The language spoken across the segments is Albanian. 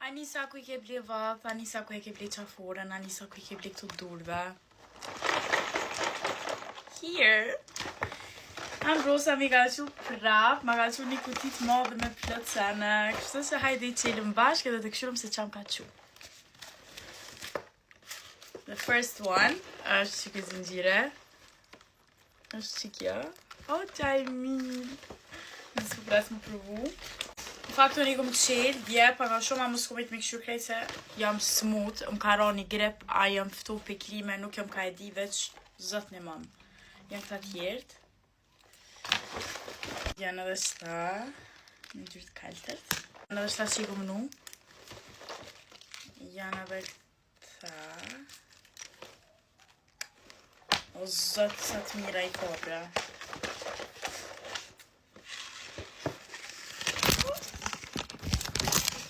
Anisa ku I ke ble vath, Anisa ku e ke ble qaforën, Anisa ku I ke ble këtu durve. Here. Ambrosa mi ka që prap, ma ka që një kutit madhe me plot sene. Kështu se hajde I qelëm bashkë edhe të këshurum se qam ka që. The first one është që këtë zingjire. është që kjo. O, qaj mirë. Nësë ku pres më provu. Në faktu një kom qelë, dje, pa ka shumë a më s'komit me këshur krejt se jam smooth, më ka ra një grip, a jam fëtu për klime, nuk jam ka e di veç zot një mam. Janë këta tjertë. Janë edhe shta, në gjyrë të kaltët. Janë edhe shta që I kom nu. Janë edhe këta. O zot, sa të mira I kopra.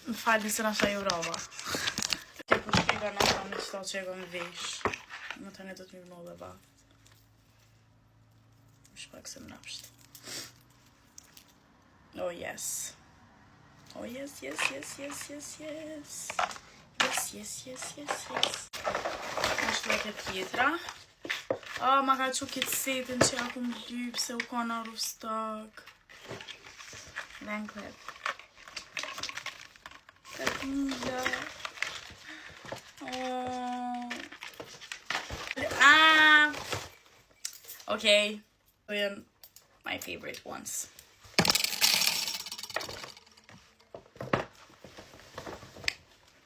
Më falë nëse nasha I urava. Kjo ku shkega nasha me qëta që e gëm vesh. Më të ne do të mirë dhe ba. Më shpak se më napsht. Oh yes. Oh yes, yes, yes, yes, yes, yes. Yes, yes, yes, yes, yes. Ashtë dhe këtë tjetra. Ma ka që këtë setin që ja kum lypë se u ka në rustak. Then clip. Katila. Okay. They're my favorite ones.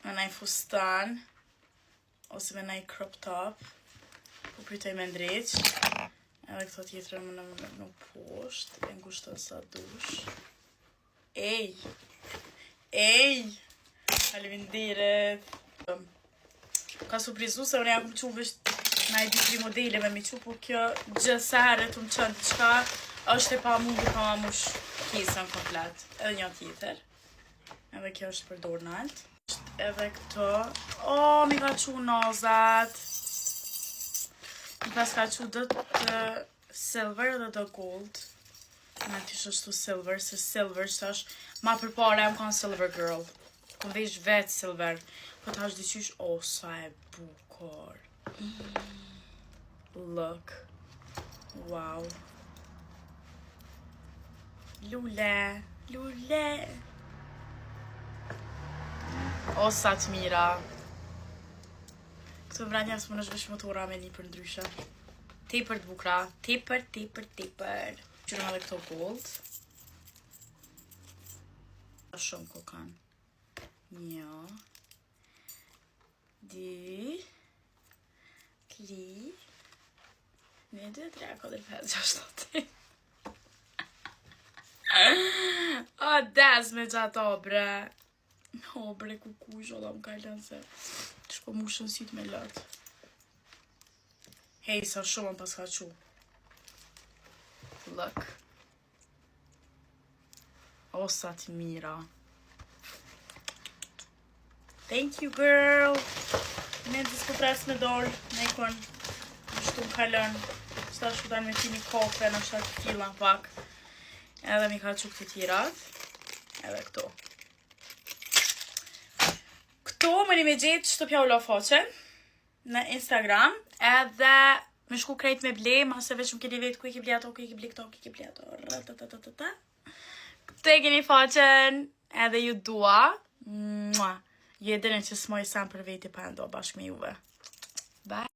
Me naj fustan. Ose me naj crop top. Po pritoj me ndreq. Edhe këto tjetër më në poshtë. E ngushton sa dush. Ej! Ej! Faleminderit! Ka surprizu se unë ja kom qu vësht na I 2-3 modele me mi qu, po kjo gjëse herët më qënë të qka është e pa mundu pa ma mush kisën komplet. Edhe një tjetër. Edhe kjo është për dorë nalt. Edhe këto. Mi ka qu nazat. Mi pas ka qu do të silver edhe do gold. Me ty shështu silver, se silver që është ma për pare jam kanë silver girl. Kom vesh vetë silver. Po ta është diqysh, sa e bukur. Look. Wow. Lule. Lule. Sa të mira. Këtu vrenja së më nësht vesh motora me një për ndryshe. Tepër të bukra. Tepër. Qyrëm edhe këto gold. Shumë kokan. 1, 2, 3, 1, 2, 3, 4, 5, 6, 7. O, des me gjatë obre. Obre kukush, ola më kajlan se të shko mushën sytë me lëtë. Hej, sa shumë më pas ka qu. Look. O, sa të mira. Thank you, girl. Ne disku pres me dorë, ne kon në shtu më kalën. Qëta shkutan me ti një kofe, në shtat fila pak. Edhe mi ka që këtë tjirat. Edhe këto. Këto më një me gjetë që të pja u la faqen në Instagram. Edhe me shku krejt me ble, ma se veç më keni vetë ku I ke ble ato, ku I ke ble këto, ku I ke ble ato. Këto e keni faqen, edhe ju dua. Ju e dini që s'moj sam për veti pa ndo bashkë me juve. Bye!